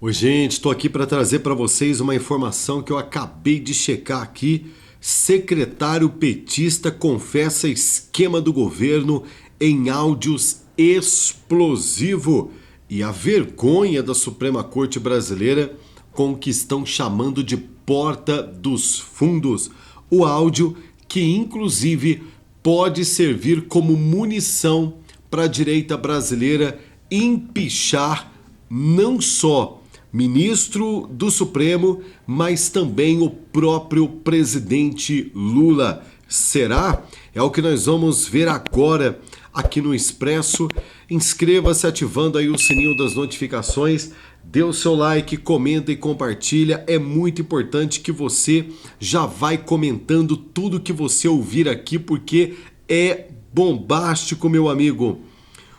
Oi, gente, estou aqui para trazer para vocês uma informação que eu acabei de checar aqui. Secretário petista confessa esquema do governo em áudios explosivo e a vergonha da Suprema Corte Brasileira com o que estão chamando de porta dos fundos. O áudio que inclusive pode servir como munição para a direita brasileira empichar não só ministro do Supremo, mas também o próprio presidente Lula. Será? É o que nós vamos ver agora aqui no Expresso. Inscreva-se ativando aí o sininho das notificações, dê o seu like, comenta e compartilha. É muito importante que você já vai comentando tudo que você ouvir aqui, porque é bombástico, meu amigo.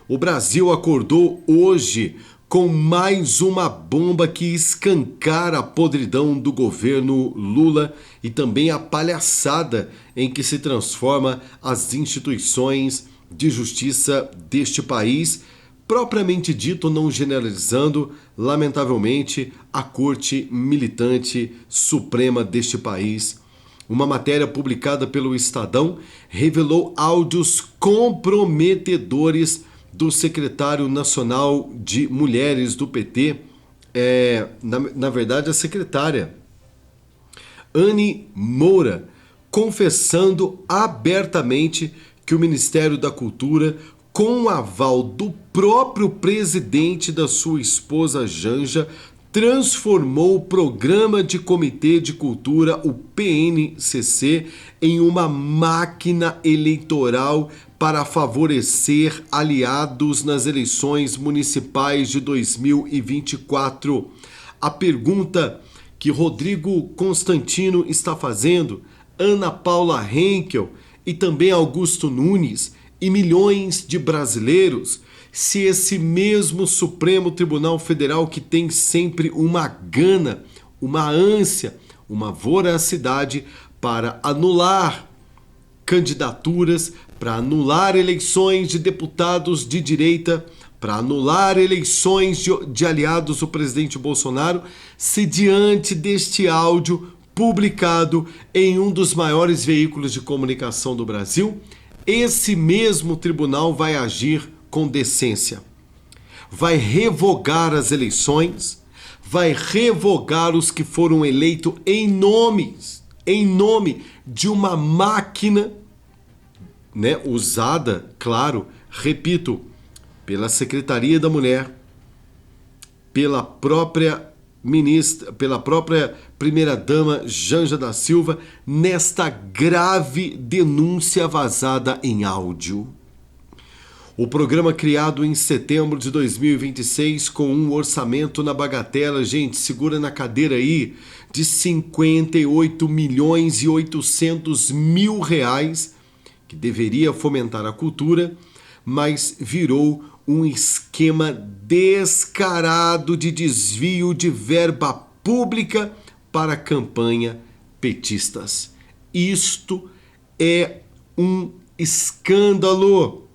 O Brasil acordou hoje com mais uma bomba que escancara a podridão do governo Lula e também a palhaçada em que se transforma as instituições de justiça deste país, propriamente dito, não generalizando, lamentavelmente, a Corte Militante Suprema deste país. Uma matéria publicada pelo Estadão revelou áudios comprometedores do secretário nacional de mulheres do PT, na verdade a secretária, Anny Moura, confessando abertamente que o Ministério da Cultura, com o aval do próprio presidente da sua esposa Janja, transformou o Programa de Comitê de Cultura, o PNCC, em uma máquina eleitoral para favorecer aliados nas eleições municipais de 2024. A pergunta que Rodrigo Constantino está fazendo, Ana Paula Henkel e também Augusto Nunes e milhões de brasileiros, se esse mesmo Supremo Tribunal Federal, que tem sempre uma gana, uma ânsia, uma voracidade para anular candidaturas, para anular eleições de deputados de direita, para anular eleições de aliados do presidente Bolsonaro, se diante deste áudio publicado em um dos maiores veículos de comunicação do Brasil, esse mesmo tribunal vai agir com decência. Vai revogar as eleições, vai revogar os que foram eleitos em nome de uma máquina, usada, claro, repito, pela Secretaria da Mulher, pela própria ministra, pela própria primeira-dama Janja da Silva, nesta grave denúncia vazada em áudio. O programa, criado em setembro de 2026 com um orçamento na bagatela, gente, segura na cadeira aí, de 58 milhões e 800 mil reais, que deveria fomentar a cultura, mas virou um esquema descarado de desvio de verba pública para a campanha petistas. Isto é um escândalo.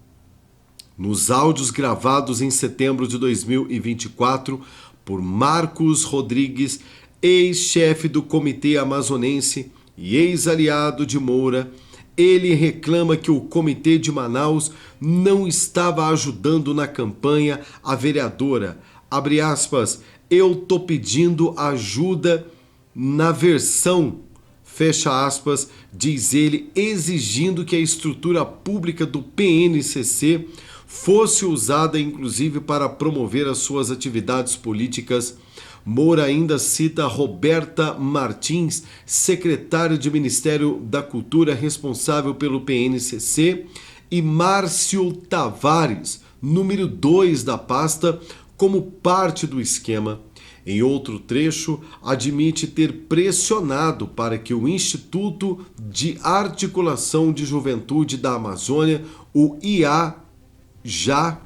Nos áudios gravados em setembro de 2024 por Marcos Rodrigues, ex-chefe do Comitê Amazonense e ex-aliado de Moura, ele reclama que o Comitê de Manaus não estava ajudando na campanha a vereadora. Abre aspas, eu tô pedindo ajuda na versão, fecha aspas, diz ele, exigindo que a estrutura pública do PNCC fosse usada inclusive para promover as suas atividades políticas. Moura ainda cita Roberta Martins, secretária de Ministério da Cultura responsável pelo PNCC, e Márcio Tavares, número 2 da pasta, como parte do esquema. Em outro trecho, admite ter pressionado para que o Instituto de Articulação de Juventude da Amazônia, o IAJA,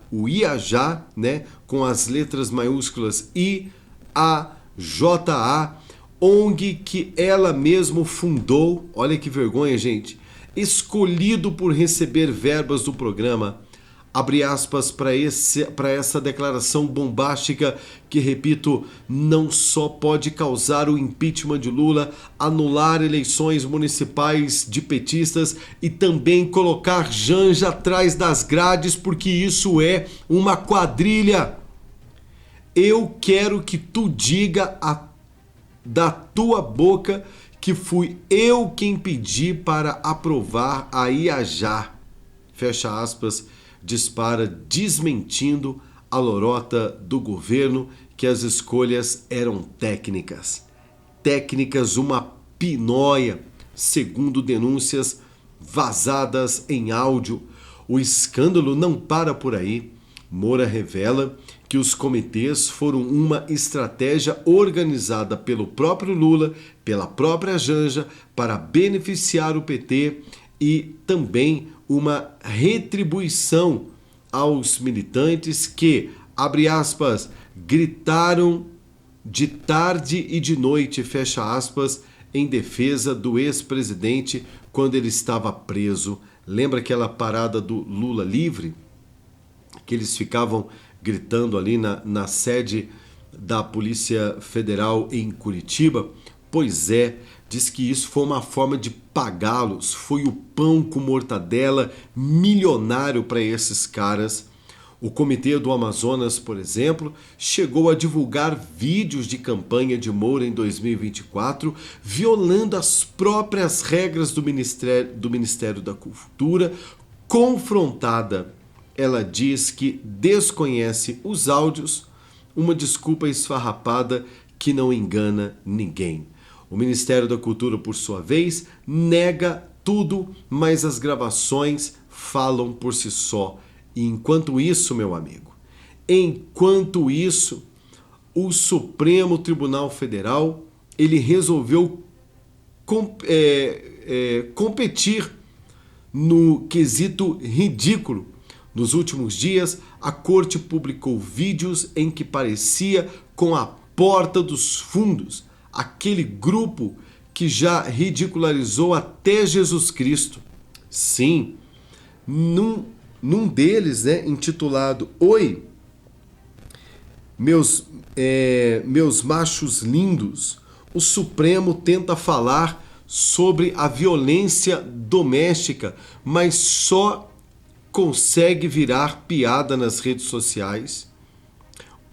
com as letras maiúsculas IAJA, ONG que ela mesma fundou, olha que vergonha, gente, escolhido por receber verbas do programa, Abre aspas para essa declaração bombástica que, repito, não só pode causar o impeachment de Lula, anular eleições municipais de petistas e também colocar Janja atrás das grades, porque isso é uma quadrilha. Eu quero que tu diga da tua boca que fui eu quem pedi para aprovar a IAJA. Fecha aspas. Dispara desmentindo a lorota do governo que as escolhas eram técnicas. Técnicas, uma pinóia, segundo denúncias vazadas em áudio. O escândalo não para por aí. Moura revela que os comitês foram uma estratégia organizada pelo próprio Lula, pela própria Janja, para beneficiar o PT e também uma retribuição aos militantes que, abre aspas, gritaram de tarde e de noite, fecha aspas, em defesa do ex-presidente quando ele estava preso. Lembra aquela parada do Lula livre? Que eles ficavam gritando ali na sede da Polícia Federal em Curitiba? Pois é, diz que isso foi uma forma de pagá-los, foi o pão com mortadela milionário para esses caras. O Comitê do Amazonas, por exemplo, chegou a divulgar vídeos de campanha de Moura em 2024, violando as próprias regras do Ministério da Cultura. Confrontada, ela diz que desconhece os áudios, uma desculpa esfarrapada que não engana ninguém. O Ministério da Cultura, por sua vez, nega tudo, mas as gravações falam por si só. E enquanto isso, meu amigo, o Supremo Tribunal Federal ele resolveu competir no quesito ridículo. Nos últimos dias, a corte publicou vídeos em que parecia com a porta dos fundos, aquele grupo que já ridicularizou até Jesus Cristo. Sim, num deles, né, intitulado Oi, meus machos lindos, o Supremo tenta falar sobre a violência doméstica, mas só consegue virar piada nas redes sociais.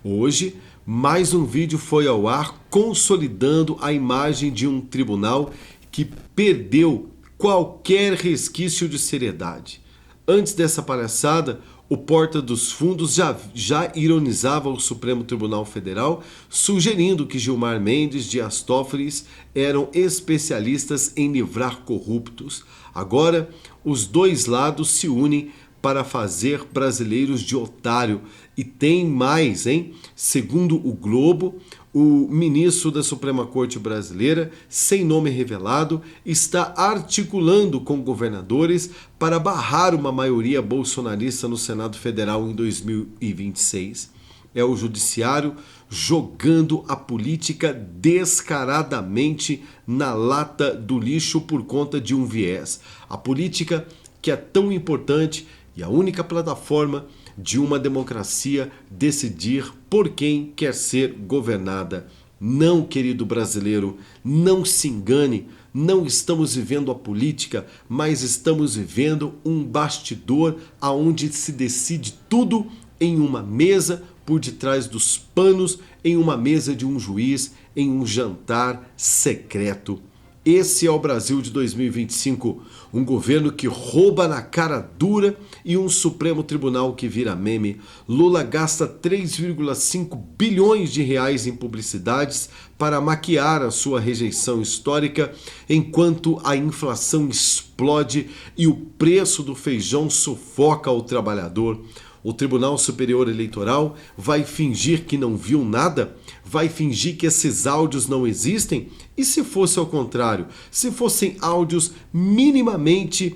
Hoje, mais um vídeo foi ao ar consolidando a imagem de um tribunal que perdeu qualquer resquício de seriedade. Antes dessa palhaçada, o Porta dos Fundos já ironizava o Supremo Tribunal Federal, sugerindo que Gilmar Mendes e Dias Toffoli eram especialistas em livrar corruptos. Agora, os dois lados se unem para fazer brasileiros de otário. E tem mais, hein? Segundo o Globo, o ministro da Suprema Corte Brasileira, sem nome revelado, está articulando com governadores para barrar uma maioria bolsonarista no Senado Federal em 2026. É o judiciário jogando a política descaradamente na lata do lixo por conta de um viés. A política que é tão importante e a única plataforma de uma democracia decidir por quem quer ser governada. Não, querido brasileiro, não se engane, não estamos vivendo a política, mas estamos vivendo um bastidor aonde se decide tudo em uma mesa, por detrás dos panos, em uma mesa de um juiz, em um jantar secreto. Esse é o Brasil de 2025, um governo que rouba na cara dura e um Supremo Tribunal que vira meme. Lula gasta 3,5 bilhões de reais em publicidades para maquiar a sua rejeição histórica, enquanto a inflação explode e o preço do feijão sufoca o trabalhador. O Tribunal Superior Eleitoral vai fingir que não viu nada? Vai fingir que esses áudios não existem? E se fosse ao contrário? Se fossem áudios minimamente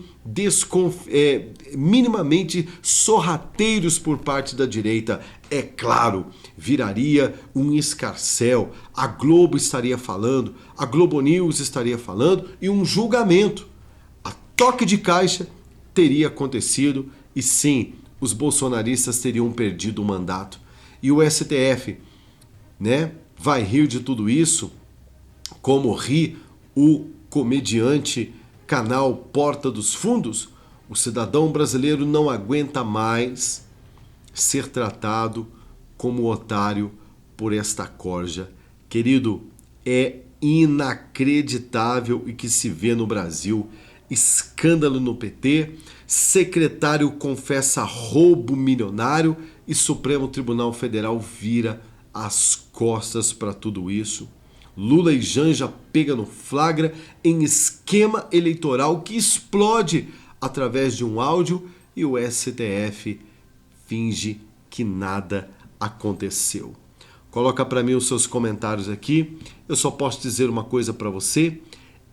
sorrateiros por parte da direita, é claro, viraria um escarcéu. A Globo estaria falando, a Globo News estaria falando e um julgamento. A toque de caixa teria acontecido e sim, os bolsonaristas teriam perdido o mandato. E o STF, né, vai rir de tudo isso, como ri o comediante canal Porta dos Fundos. O cidadão brasileiro não aguenta mais ser tratado como otário por esta corja. Querido, é inacreditável o que se vê no Brasil. Escândalo no PT, secretário confessa roubo milionário e Supremo Tribunal Federal vira as costas para tudo isso. Lula e Janja pega no flagra em esquema eleitoral que explode através de um áudio e o STF finge que nada aconteceu. Coloca para mim os seus comentários aqui. Eu só posso dizer uma coisa para você.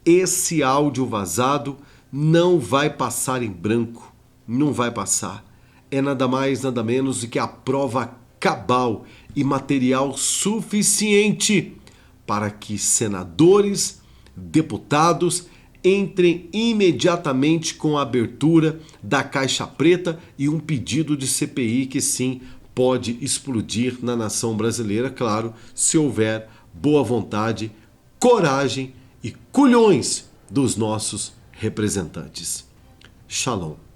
Esse áudio vazado não vai passar em branco. Não vai passar. É nada mais, nada menos do que a prova cabal e material suficiente para que senadores, deputados entrem imediatamente com a abertura da caixa preta e um pedido de CPI que sim pode explodir na nação brasileira, claro, se houver boa vontade, coragem e culhões dos nossos representantes. Shalom.